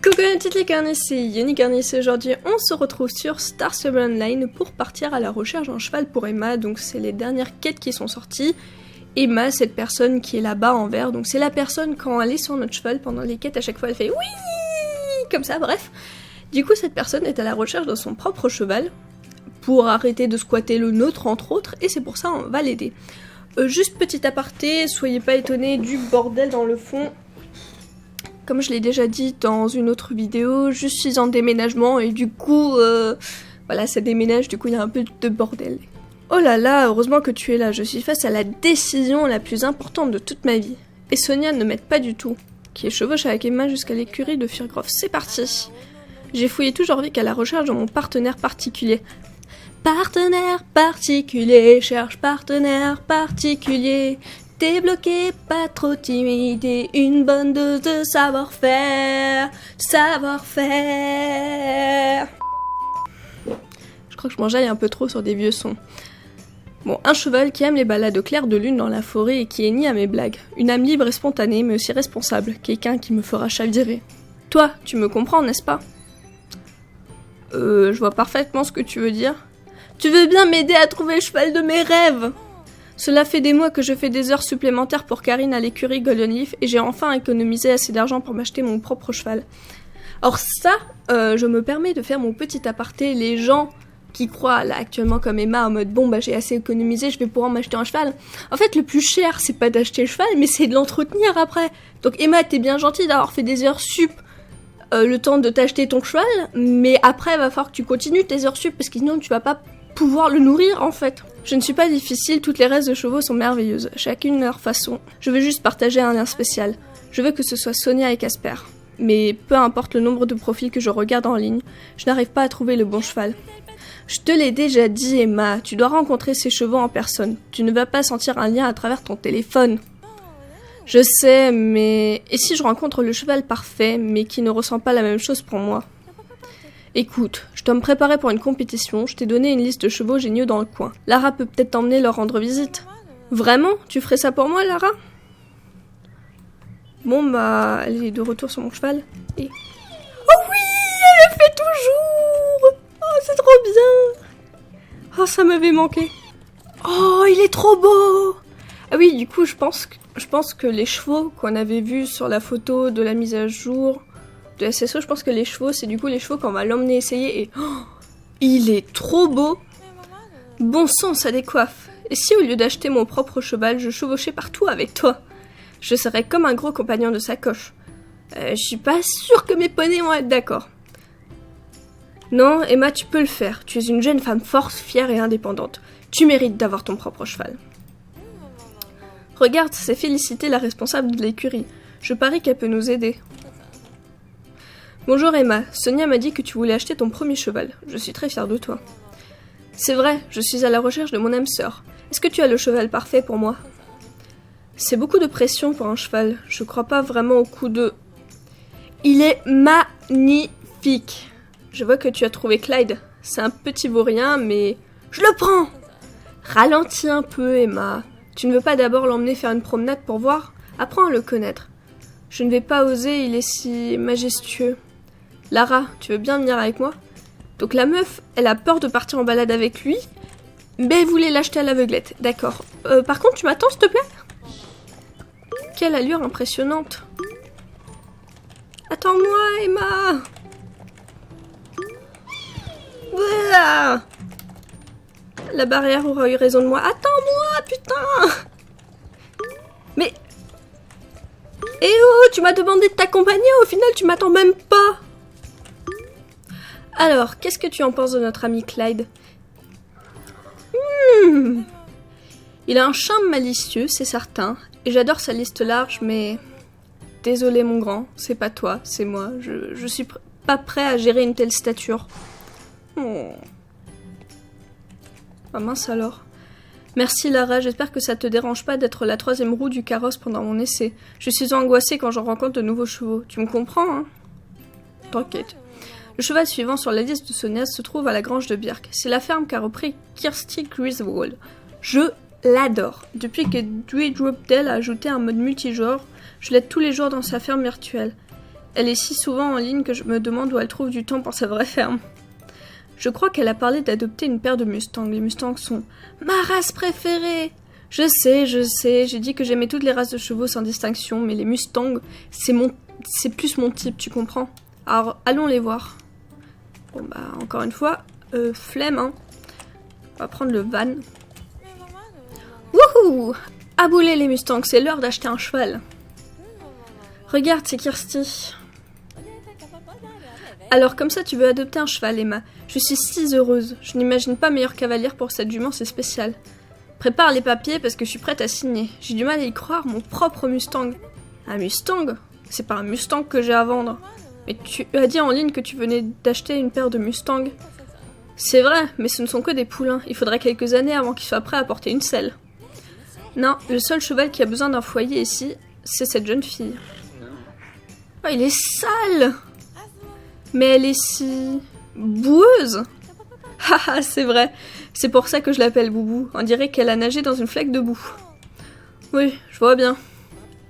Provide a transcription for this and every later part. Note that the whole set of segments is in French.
Coucou les petites licornes, c'est Unicornis. Aujourd'hui on se retrouve sur Star Stable Online pour partir à la recherche d'un cheval pour Emma. Donc c'est les dernières quêtes qui sont sorties. Emma, cette personne qui est là-bas en vert, donc c'est la personne quand elle est sur notre cheval pendant les quêtes, à chaque fois elle fait oui comme ça, bref. Du coup cette personne est à la recherche de son propre cheval pour arrêter de squatter le nôtre entre autres, et c'est pour ça on va l'aider. Juste petit aparté, soyez pas étonnés du bordel dans le fond. Comme je l'ai déjà dit dans une autre vidéo, je suis en déménagement et du coup, voilà, ça déménage, du coup il y a un peu de bordel. Oh là là, heureusement que tu es là, je suis face à la décision la plus importante de toute ma vie. Et Sonia ne m'aide pas du tout, qui est chevauche avec Emma jusqu'à l'écurie de Firgrove. C'est parti. J'ai fouillé tout Jorvik à la recherche de mon partenaire particulier. Partenaire particulier, cherche partenaire particulier. T'es bloqué, pas trop timide et une bonne dose de savoir-faire. Savoir-faire. Je crois que je m'enjaille un peu trop sur des vieux sons. Bon, un cheval qui aime les balades au clair de lune dans la forêt et qui est ni à mes blagues. Une âme libre et spontanée, mais aussi responsable. Quelqu'un qui me fera chavirer. Toi, tu me comprends, n'est-ce pas? Je vois parfaitement ce que tu veux dire. Tu veux bien m'aider à trouver le cheval de mes rêves? Cela fait des mois que je fais des heures supplémentaires pour Karine à l'écurie Golden Leaf et j'ai enfin économisé assez d'argent pour m'acheter mon propre cheval. Or ça, je me permets de faire mon petit aparté. Les gens qui croient là actuellement comme Emma en mode bon bah j'ai assez économisé, je vais pouvoir m'acheter un cheval. En fait le plus cher c'est pas d'acheter le cheval mais c'est de l'entretenir après. Donc Emma t'es bien gentille d'avoir fait des heures sup le temps de t'acheter ton cheval, mais après il va falloir que tu continues tes heures sup parce que sinon tu vas pas pouvoir le nourrir en fait. Je ne suis pas difficile, toutes les races de chevaux sont merveilleuses, chacune leur façon. Je veux juste partager un lien spécial. Je veux que ce soit Sonia et Casper. Mais peu importe le nombre de profils que je regarde en ligne, je n'arrive pas à trouver le bon cheval. Je te l'ai déjà dit Emma, tu dois rencontrer ces chevaux en personne. Tu ne vas pas sentir un lien à travers ton téléphone. Je sais, mais... Et si je rencontre le cheval parfait, mais qui ne ressent pas la même chose pour moi? Écoute, je dois me préparer pour une compétition, je t'ai donné une liste de chevaux géniaux dans le coin. Lara peut peut-être t'emmener leur rendre visite. Vraiment? Tu ferais ça pour moi, Lara? Bon bah, elle est de retour sur mon cheval. Et... Oh oui! Elle le fait toujours! Oh, c'est trop bien! Oh, ça m'avait manqué. Oh, il est trop beau! Ah oui, du coup, je pense que les chevaux qu'on avait vus sur la photo de la mise à jour de SSO, je pense que les chevaux, c'est du coup les chevaux qu'on va l'emmener essayer et... Oh, il est trop beau! Bon sang, ça décoiffe. Et si au lieu d'acheter mon propre cheval, je chevauchais partout avec toi? Je serais comme un gros compagnon de sacoche. Je suis pas sûre que mes poneys vont être d'accord. Non, Emma, tu peux le faire. Tu es une jeune femme forte, fière et indépendante. Tu mérites d'avoir ton propre cheval. Regarde, c'est Félicité, la responsable de l'écurie. Je parie qu'elle peut nous aider. Bonjour Emma, Sonia m'a dit que tu voulais acheter ton premier cheval. Je suis très fière de toi. C'est vrai, je suis à la recherche de mon âme sœur. Est-ce que tu as le cheval parfait pour moi? C'est beaucoup de pression pour un cheval. Je crois pas vraiment au coup de... Il est magnifique. Je vois que tu as trouvé Clyde. C'est un petit vaurien, mais... Je le prends! Ralentis un peu, Emma. Tu ne veux pas d'abord l'emmener faire une promenade pour voir? Apprends à le connaître. Je ne vais pas oser, il est si majestueux. Lara, tu veux bien venir avec moi? Donc la meuf, elle a peur de partir en balade avec lui, mais elle voulait l'acheter à l'aveuglette. D'accord. Par contre, tu m'attends, s'il te plaît? Quelle allure impressionnante. Attends-moi, Emma. Voilà. La barrière aura eu raison de moi. Attends-moi, putain. Mais... Eh oh, tu m'as demandé de t'accompagner, au final tu m'attends même pas. Alors, qu'est-ce que tu en penses de notre ami Clyde? Il a un charme malicieux, c'est certain, et j'adore sa liste large, mais... Désolé mon grand, c'est pas toi, c'est moi, je suis pas prêt à gérer une telle stature. Oh. Ah mince alors. Merci Lara, j'espère que ça te dérange pas d'être la troisième roue du carrosse pendant mon essai. Je suis angoissée quand je rencontre de nouveaux chevaux. Tu me comprends, hein? T'inquiète. Le cheval suivant sur la liste de Sonia se trouve à la grange de Birk. C'est la ferme qu'a repris Kirsty Griswold. Je l'adore. Depuis que Dewey Dropdale a ajouté un mode multijoueur, je l'aide tous les jours dans sa ferme virtuelle. Elle est si souvent en ligne que je me demande où elle trouve du temps pour sa vraie ferme. Je crois qu'elle a parlé d'adopter une paire de Mustangs. Les Mustangs sont ma race préférée. Je sais, j'ai dit que j'aimais toutes les races de chevaux sans distinction, mais les Mustangs, c'est plus mon type, tu comprends? Alors, allons les voir. Bon bah, encore une fois, flemme, hein. On va prendre le van. Wouhou! Aboulez les Mustangs, c'est l'heure d'acheter un cheval. Regarde, c'est Kirsty. Alors comme ça tu veux adopter un cheval, Emma. Je suis si heureuse. Je n'imagine pas meilleure cavalière pour cette jument, c'est spécial. Prépare les papiers parce que je suis prête à signer. J'ai du mal à y croire, mon propre Mustang. Un Mustang? C'est pas un Mustang que j'ai à vendre. Mais tu as dit en ligne que tu venais d'acheter une paire de Mustangs. C'est vrai, mais ce ne sont que des poulains. Il faudrait quelques années avant qu'ils soient prêts à porter une selle. Non, le seul cheval qui a besoin d'un foyer ici, c'est cette jeune fille. Oh, il est sale! Mais elle est si... boueuse. Haha, c'est vrai. C'est pour ça que je l'appelle Boubou. On dirait qu'elle a nagé dans une flaque de boue. Oui, je vois bien.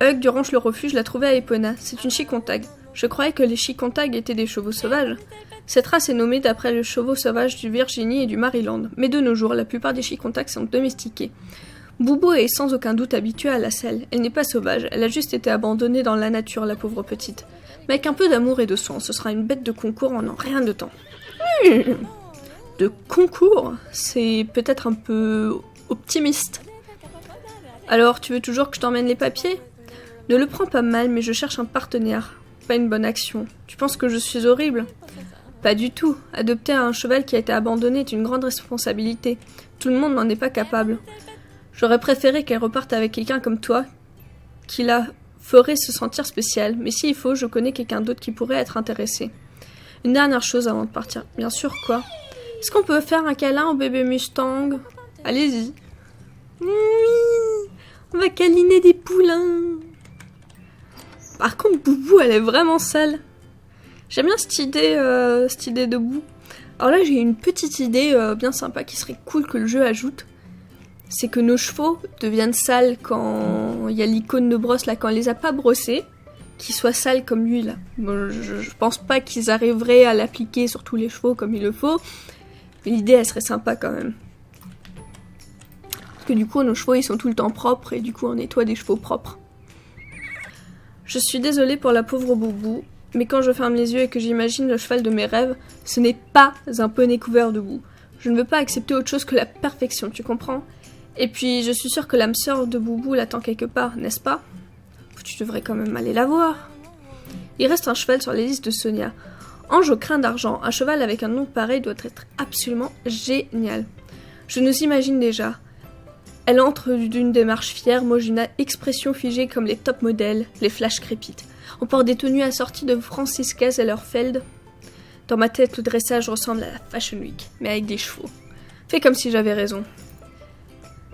Hug du ranch le refuge l'a trouvée à Epona. C'est une Chicontag. Je croyais que les Chicontag étaient des chevaux sauvages. Cette race est nommée d'après les chevaux sauvages du Virginie et du Maryland. Mais de nos jours, la plupart des Chicontag sont domestiqués. Boubou est sans aucun doute habituée à la selle. Elle n'est pas sauvage, elle a juste été abandonnée dans la nature, la pauvre petite. Mais avec un peu d'amour et de soin, ce sera une bête de concours en rien de temps. De concours? C'est peut-être un peu optimiste. Alors, tu veux toujours que je t'emmène les papiers? Ne le prends pas mal, mais je cherche un partenaire, pas une bonne action. Tu penses que je suis horrible? Pas du tout. Adopter un cheval qui a été abandonné est une grande responsabilité. Tout le monde n'en est pas capable. J'aurais préféré qu'elle reparte avec quelqu'un comme toi, qui la ferait se sentir spéciale, mais s'il faut, je connais quelqu'un d'autre qui pourrait être intéressé. Une dernière chose avant de partir. Bien sûr, quoi? Est-ce qu'on peut faire un câlin au bébé Mustang? Allez-y. Oui, on va câliner des poulains. Par contre, Boubou, elle est vraiment sale. J'aime bien cette idée de boue. Alors là, j'ai une petite idée bien sympa qui serait cool que le jeu ajoute. C'est que nos chevaux deviennent sales quand il y a l'icône de brosse là, quand on les a pas brossés, qu'ils soient sales comme lui là. Bon, je pense pas qu'ils arriveraient à l'appliquer sur tous les chevaux comme il le faut, mais l'idée elle serait sympa quand même. Parce que du coup nos chevaux ils sont tout le temps propres et du coup on nettoie des chevaux propres. Je suis désolée pour la pauvre Boubou, mais quand je ferme les yeux et que j'imagine le cheval de mes rêves, ce n'est pas un poney couvert de boue. Je ne veux pas accepter autre chose que la perfection, tu comprends? Et puis, je suis sûre que l'âme sœur de Boubou l'attend quelque part, n'est-ce pas? Tu devrais quand même aller la voir. Il reste un cheval sur les listes de Sonia. Ange au crin d'argent, un cheval avec un nom pareil doit être absolument génial. Je nous imagine déjà. Elle entre d'une démarche fière, moi j'ai une expression figée comme les top modèles, les flashs crépitent. On porte des tenues assorties de Franziska Zellerfeld. Dans ma tête, le dressage ressemble à la Fashion Week, mais avec des chevaux. Fais comme si j'avais raison.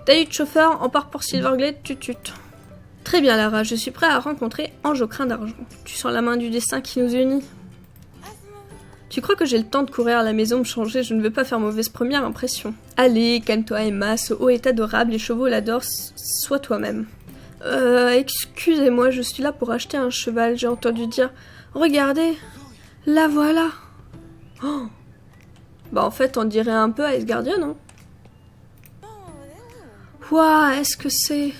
T'as eu de chauffeur, on part pour Silverglade, tutut. Très bien Lara, je suis prêt à rencontrer Ange au crin d'argent. Tu sens la main du destin qui nous unit? Tu crois que j'ai le temps de courir à la maison me changer? Je ne veux pas faire mauvaise première impression. Allez, calme-toi Emma, ce haut est adorable, les chevaux l'adorent, sois toi-même. Excusez-moi, je suis là pour acheter un cheval, j'ai entendu dire. Regardez, la voilà. Oh. Bah en fait, on dirait un peu Ice Guardian, non? Ouah, est-ce que c'est...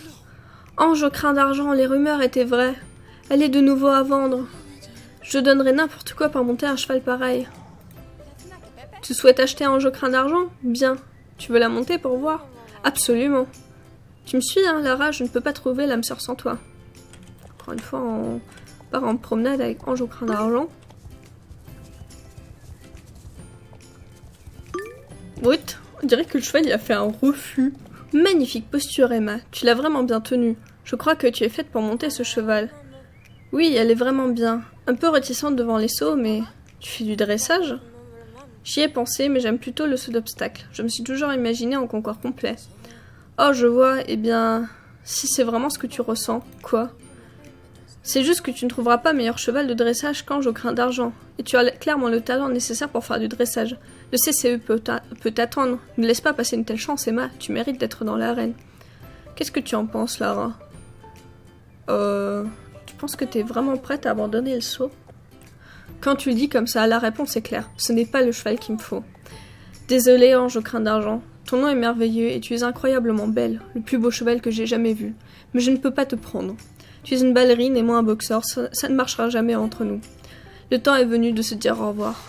Ange au crin d'argent, les rumeurs étaient vraies. Elle est de nouveau à vendre. Je donnerais n'importe quoi pour monter un cheval pareil. Tu souhaites acheter Ange au crin d'argent? Bien. Tu veux la monter pour voir? Absolument. Tu me suis, hein, Lara? Je ne peux pas trouver l'âme sœur sans toi. Encore une fois, on part en promenade avec Ange au crin d'argent. Oui, on dirait que le cheval il a fait un refus. Magnifique posture, Emma. Tu l'as vraiment bien tenue. Je crois que tu es faite pour monter ce cheval. Oui, elle est vraiment bien. Un peu réticente devant les sauts, mais... Tu fais du dressage? J'y ai pensé, mais j'aime plutôt le saut d'obstacle. Je me suis toujours imaginée en concours complet. Oh, je vois. Eh bien... Si c'est vraiment ce que tu ressens, quoi? C'est juste que tu ne trouveras pas meilleur cheval de dressage qu'Ange au crin d'argent. Et tu as clairement le talent nécessaire pour faire du dressage. Le CCE peut t'attendre. Ne laisse pas passer une telle chance, Emma. Tu mérites d'être dans l'arène. Qu'est-ce que tu en penses, Lara? Tu penses que t'es vraiment prête à abandonner le saut? Quand tu le dis comme ça, la réponse est claire. Ce n'est pas le cheval qu'il me faut. Désolé, ange au crin d'argent. Ton nom est merveilleux et tu es incroyablement belle, le plus beau cheval que j'ai jamais vu. Mais je ne peux pas te prendre. Tu es une ballerine et moi un boxeur, ça ne marchera jamais entre nous. Le temps est venu de se dire au revoir.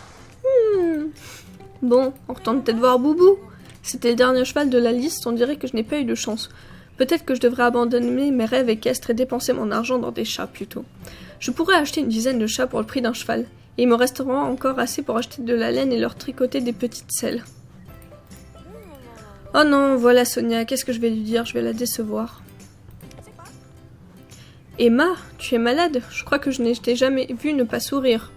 Bon, on retourne peut-être voir Boubou. C'était le dernier cheval de la liste, on dirait que je n'ai pas eu de chance. Peut-être que je devrais abandonner mes rêves équestres et dépenser mon argent dans des chats plutôt. Je pourrais acheter une dizaine de chats pour le prix d'un cheval, et il me restera encore assez pour acheter de la laine et leur tricoter des petites selles. Oh non, voilà Sonia, qu'est-ce que je vais lui dire? Je vais la décevoir. Emma, tu es malade? Je crois que je n'ai jamais vu ne pas sourire.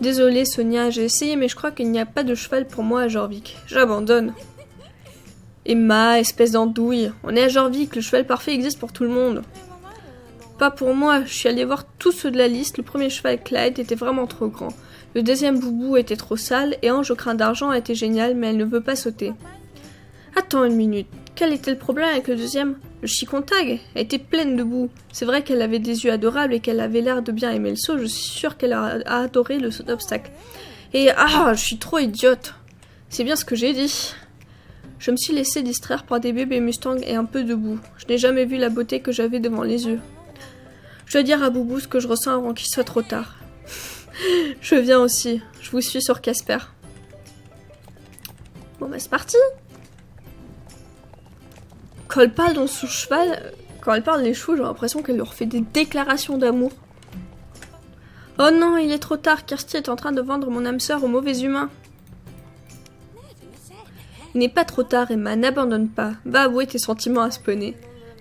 Désolée Sonia, j'ai essayé mais je crois qu'il n'y a pas de cheval pour moi à Jorvik. J'abandonne. Emma, espèce d'andouille, on est à Jorvik, le cheval parfait existe pour tout le monde. Pas pour moi, je suis allée voir tous ceux de la liste, le premier cheval Clyde était vraiment trop grand. Le deuxième Boubou était trop sale et Ange au crin d'argent était génial mais elle ne veut pas sauter. Attends une minute, quel était le problème avec le deuxième? Le Chicontag, elle était pleine de boue. C'est vrai qu'elle avait des yeux adorables et qu'elle avait l'air de bien aimer le saut, je suis sûre qu'elle a adoré le saut d'obstacle. Et je suis trop idiote. C'est bien ce que j'ai dit. Je me suis laissée distraire par des bébés Mustangs et un peu de boue. Je n'ai jamais vu la beauté que j'avais devant les yeux. Je dois dire à Boubou ce que je ressens avant qu'il soit trop tard. Je viens aussi, je vous suis sur Casper. Bon bah c'est parti. Quand elle parle dans son cheval, quand elle parle des chevaux, j'ai l'impression qu'elle leur fait des déclarations d'amour. Oh non, il est trop tard, Kirsty est en train de vendre mon âme sœur aux mauvais humains. Il n'est pas trop tard, Emma, n'abandonne pas. Va avouer tes sentiments à ce poney.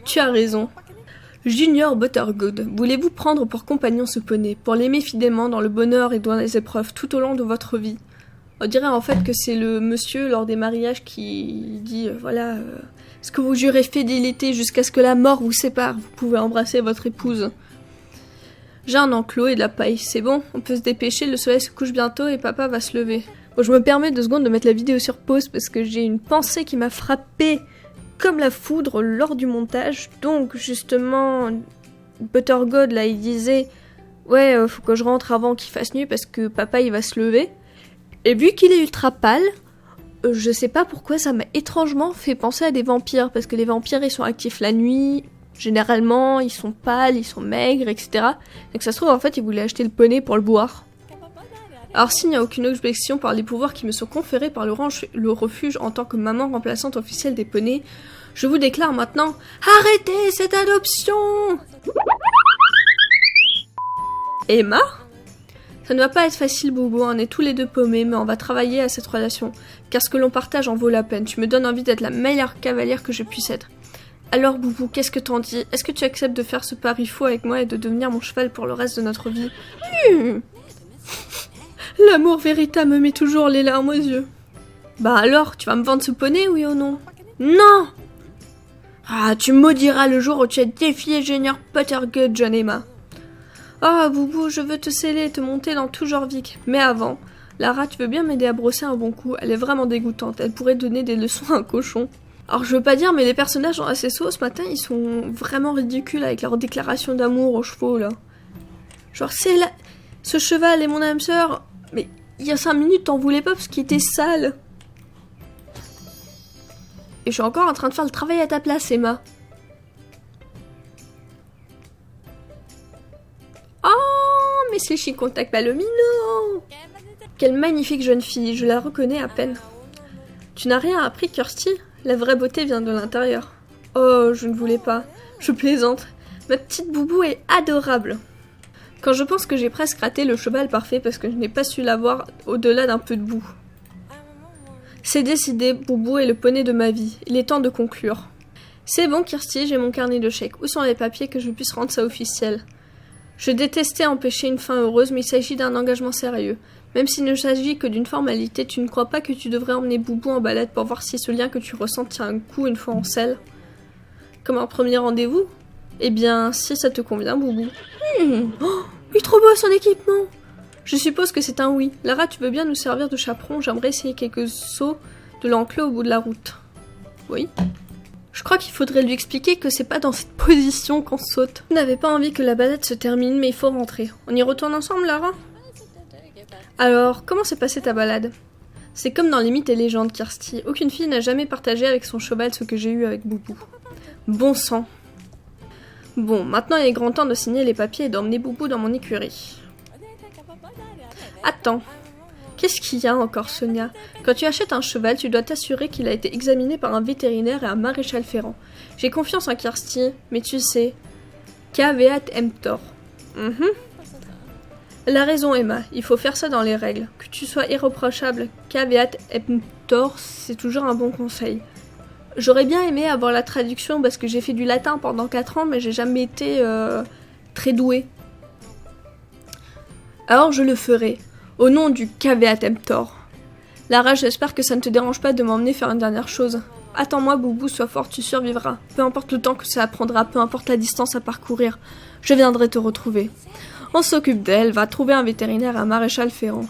Tu as raison. Junior Buttergood, voulez-vous prendre pour compagnon ce poney, pour l'aimer fidèlement dans le bonheur et dans les épreuves tout au long de votre vie? On dirait en fait que c'est le monsieur lors des mariages qui dit voilà, est-ce que vous jurez fidélité jusqu'à ce que la mort vous sépare? Vous pouvez embrasser votre épouse. J'ai un enclos et de la paille, c'est bon, on peut se dépêcher, le soleil se couche bientôt et papa va se lever. Bon, je me permets 2 secondes de mettre la vidéo sur pause parce que j'ai une pensée qui m'a frappée comme la foudre lors du montage. Donc justement, Buttergood là il disait ouais faut que je rentre avant qu'il fasse nuit parce que papa il va se lever. Et vu qu'il est ultra pâle, je sais pas pourquoi ça m'a étrangement fait penser à des vampires, parce que les vampires ils sont actifs la nuit, généralement ils sont pâles, ils sont maigres, etc. Donc ça se trouve en fait ils voulaient acheter le poney pour le boire. Alors s'il n'y a aucune objection par les pouvoirs qui me sont conférés par le refuge en tant que maman remplaçante officielle des poneys, je vous déclare maintenant, arrêtez cette adoption! Emma? Ça ne va pas être facile, Boubou, on est tous les deux paumés, mais on va travailler à cette relation, car ce que l'on partage en vaut la peine. Tu me donnes envie d'être la meilleure cavalière que je puisse être. Alors, Boubou, qu'est-ce que t'en dis? Est-ce que tu acceptes de faire ce pari fou avec moi et de devenir mon cheval pour le reste de notre vie? L'amour véritable me met toujours les larmes aux yeux. Bah alors, tu vas me vendre ce poney, oui ou non? Non! Ah, tu maudiras le jour où tu as défié Junior Buttergood, John Emma. Ah, Boubou, je veux te sceller et te monter dans tout Jorvik. Mais avant, Lara, tu veux bien m'aider à brosser un bon coup? Elle est vraiment dégoûtante, elle pourrait donner des leçons à un cochon. Alors je veux pas dire, mais les personnages dans SSO ce matin, ils sont vraiment ridicules avec leurs déclarations d'amour aux chevaux, là. Genre, c'est là... Ce cheval est mon âme sœur. Mais il y a 5 minutes, t'en voulais pas parce qu'il était sale. Et je suis encore en train de faire le travail à ta place, Emma. Oh, mais c'est Chicontact Palomino! Quelle magnifique jeune fille, je la reconnais à peine. Tu n'as rien appris, Kirsty? La vraie beauté vient de l'intérieur. Oh, je ne voulais pas. Je plaisante. Ma petite Boubou est adorable. Quand je pense que j'ai presque raté le cheval parfait parce que je n'ai pas su l'avoir au-delà d'un peu de boue. C'est décidé, Boubou est le poney de ma vie. Il est temps de conclure. C'est bon, Kirsty, j'ai mon carnet de chèques. Où sont les papiers que je puisse rendre ça officiel? Je détestais empêcher une fin heureuse, mais il s'agit d'un engagement sérieux. Même s'il ne s'agit que d'une formalité, tu ne crois pas que tu devrais emmener Boubou en balade pour voir si ce lien que tu ressens tient un coup une fois en selle? Comme un premier rendez-vous? Eh bien, si ça te convient, Boubou. Oh, il est trop beau son équipement! Je suppose que c'est un oui. Lara, tu veux bien nous servir de chaperon? J'aimerais essayer quelques sauts de l'enclos au bout de la route. Oui. Je crois qu'il faudrait lui expliquer que c'est pas dans cette position qu'on saute. Je n'avais pas envie que la balade se termine, mais il faut rentrer. On y retourne ensemble, Lara? Alors, comment s'est passée ta balade? C'est comme dans les mythes et légendes, Kirsty. Aucune fille n'a jamais partagé avec son cheval ce que j'ai eu avec Boubou. Bon sang. Bon, maintenant il est grand temps de signer les papiers et d'emmener Boubou dans mon écurie. Attends. Qu'est-ce qu'il y a encore, Sonia? Quand tu achètes un cheval, tu dois t'assurer qu'il a été examiné par un vétérinaire et un maréchal ferrant. J'ai confiance en Kirsty, mais tu sais... Caveat emptor. Elle a raison, Emma, il faut faire ça dans les règles. Que tu sois irréprochable, caveat emptor, c'est toujours un bon conseil. J'aurais bien aimé avoir la traduction parce que j'ai fait du latin pendant 4 ans, mais j'ai jamais été très douée. Alors je le ferai, au nom du caveat emptor. Lara, j'espère que ça ne te dérange pas de m'emmener faire une dernière chose. Attends-moi, Boubou, sois fort, tu survivras. Peu importe le temps que ça prendra, peu importe la distance à parcourir, je viendrai te retrouver. On s'occupe d'elle, va trouver un vétérinaire et un maréchal ferrant.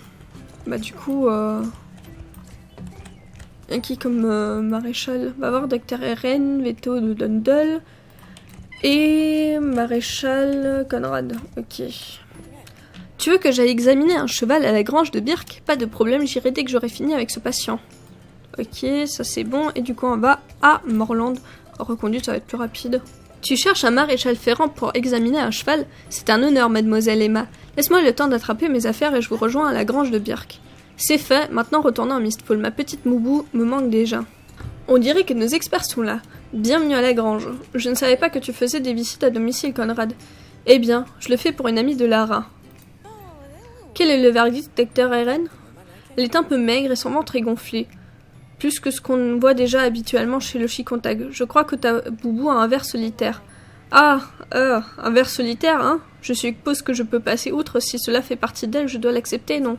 Bah du coup, qui comme maréchal? Va voir Dr. Eren, Veto de Dundle et maréchal Conrad. Ok. Tu veux que j'aille examiner un cheval à la grange de Birk? Pas de problème, j'irai dès que j'aurai fini avec ce patient. Ok, ça c'est bon. Et du coup, on va à Morland. Reconduite, ça va être plus rapide. Tu cherches un maréchal ferrant pour examiner un cheval? C'est un honneur, mademoiselle Emma. Laisse-moi le temps d'attraper mes affaires et je vous rejoins à la grange de Birk. C'est fait, maintenant retournons à Mistfall. Ma petite Moubou me manque déjà. On dirait que nos experts sont là. Bienvenue à la grange. Je ne savais pas que tu faisais des visites à domicile, Conrad. Eh bien, je le fais pour une amie de Lara. Quel est le verdict, Dr. Eren? Elle est un peu maigre et son ventre est gonflé. Plus que ce qu'on voit déjà habituellement chez le Chicontag. Je crois que ta Boubou a un ver solitaire. Ah, un ver solitaire, hein? Je suppose que je peux passer outre. Si cela fait partie d'elle, je dois l'accepter, non?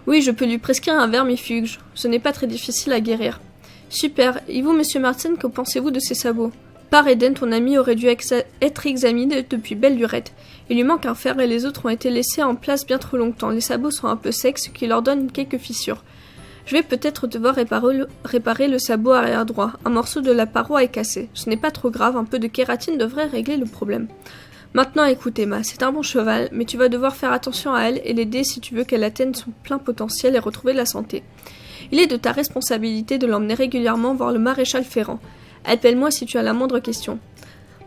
Oui, je peux lui prescrire un vermifuge. Ce n'est pas très difficile à guérir. Super. Et vous, monsieur Martin, que pensez-vous de ces sabots? Par Eden, ton ami aurait dû être examiné depuis belle lurette. Il lui manque un fer et les autres ont été laissés en place bien trop longtemps. Les sabots sont un peu secs, ce qui leur donne quelques fissures. Je vais peut-être devoir réparer le sabot arrière droit. Un morceau de la paroi est cassé. Ce n'est pas trop grave, un peu de kératine devrait régler le problème. Maintenant écoute Emma, c'est un bon cheval, mais tu vas devoir faire attention à elle et l'aider si tu veux qu'elle atteigne son plein potentiel et retrouver la santé. Il est de ta responsabilité de l'emmener régulièrement voir le maréchal ferrant. Appelle-moi si tu as la moindre question.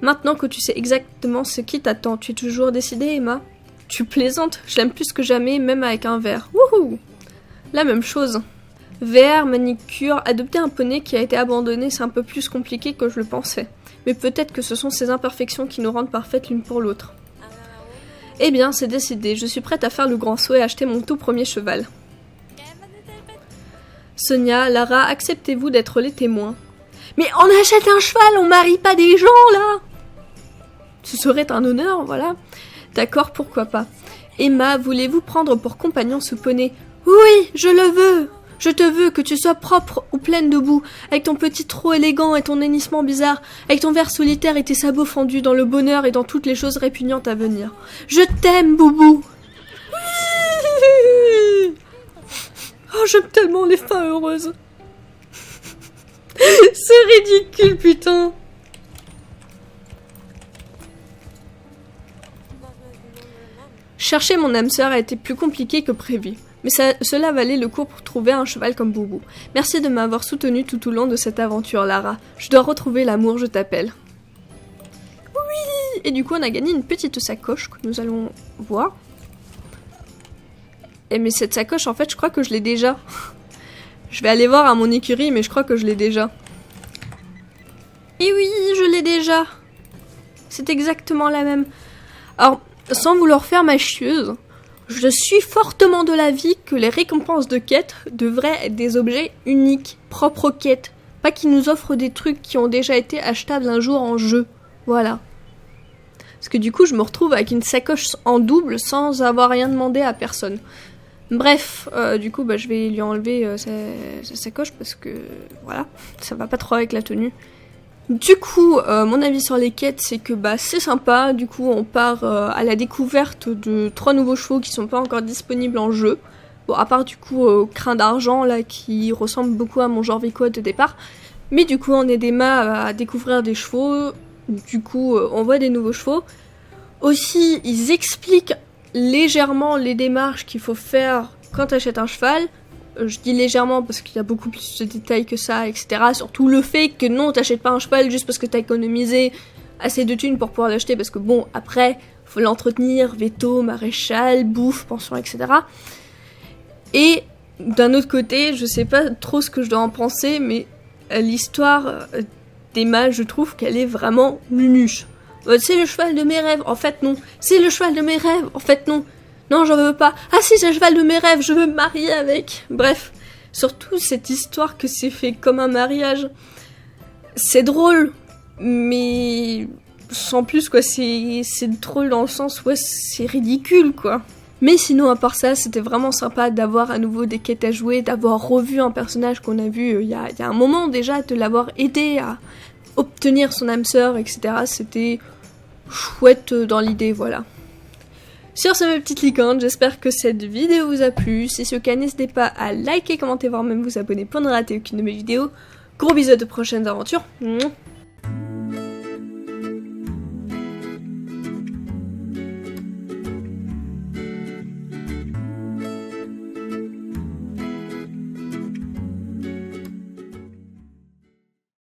Maintenant que tu sais exactement ce qui t'attend, tu es toujours décidée, Emma? Tu plaisantes, je l'aime plus que jamais, même avec un verre. Wouhou! La même chose. VR, manicure, adopter un poney qui a été abandonné, c'est un peu plus compliqué que je le pensais. Mais peut-être que ce sont ces imperfections qui nous rendent parfaites l'une pour l'autre. Eh bien, c'est décidé, je suis prête à faire le grand saut et acheter mon tout premier cheval. Sonia, Lara, acceptez-vous d'être les témoins? Mais on achète un cheval, on marie pas des gens, là! Ce serait un honneur, voilà. D'accord, pourquoi pas. Emma, voulez-vous prendre pour compagnon ce poney? Oui, je le veux! Je te veux, que tu sois propre ou pleine de boue, avec ton petit trot élégant et ton hennissement bizarre, avec ton verre solitaire et tes sabots fendus dans le bonheur et dans toutes les choses répugnantes à venir. Je t'aime, Boubou! Oh, j'aime tellement les fins heureuses. C'est ridicule, putain. Chercher mon âme sœur a été plus compliqué que prévu. Mais cela valait le coup pour trouver un cheval comme Boubou. Merci de m'avoir soutenu tout au long de cette aventure, Lara. Je dois retrouver l'amour, je t'appelle. Oui! Et du coup, on a gagné une petite sacoche que nous allons voir. Et mais cette sacoche, en fait, je crois que je l'ai déjà. Je vais aller voir à mon écurie, mais je crois que je l'ai déjà. Et oui, je l'ai déjà. C'est exactement la même. Alors, sans vouloir faire ma chieuse, je suis fortement de l'avis que les récompenses de quête devraient être des objets uniques, propres aux quêtes. Pas qu'ils nous offrent des trucs qui ont déjà été achetables un jour en jeu. Voilà. Parce que du coup, je me retrouve avec une sacoche en double sans avoir rien demandé à personne. Bref, du coup, je vais lui enlever sa sacoche parce que, voilà, ça va pas trop avec la tenue. Du coup, mon avis sur les quêtes, c'est que c'est sympa. Du coup, on part à la découverte de 3 nouveaux chevaux qui sont pas encore disponibles en jeu. Bon, à part du coup Crin d'Argent, là, qui ressemble beaucoup à mon genre Vico de départ. Mais du coup, on est des mâts à découvrir des chevaux. Du coup, on voit des nouveaux chevaux. Aussi, ils expliquent légèrement les démarches qu'il faut faire quand tu achètes un cheval. Je dis légèrement parce qu'il y a beaucoup plus de détails que ça, etc. Surtout le fait que non, t'achètes pas un cheval juste parce que t'as économisé assez de thunes pour pouvoir l'acheter, parce que bon, après, faut l'entretenir, veto, maréchal, bouffe, pension, etc. Et d'un autre côté, je sais pas trop ce que je dois en penser, mais l'histoire d'Emma, je trouve qu'elle est vraiment nunuche. C'est le cheval de mes rêves, en fait non. C'est le cheval de mes rêves, en fait non. Non, j'en veux pas. Ah si, c'est le cheval de mes rêves, je veux me marier avec. Bref, surtout cette histoire que c'est fait comme un mariage. C'est drôle, mais sans plus quoi, c'est drôle dans le sens où c'est ridicule quoi. Mais sinon, à part ça, c'était vraiment sympa d'avoir à nouveau des quêtes à jouer, d'avoir revu un personnage qu'on a vu il y a un moment déjà, de l'avoir aidé à obtenir son âme sœur, etc. C'était chouette dans l'idée, voilà. Sur ce, mes petites licornes, j'espère que cette vidéo vous a plu. Si c'est le cas, n'hésitez pas à liker, commenter, voire même vous abonner pour ne rater aucune de mes vidéos. Gros bisous, de prochaines aventures.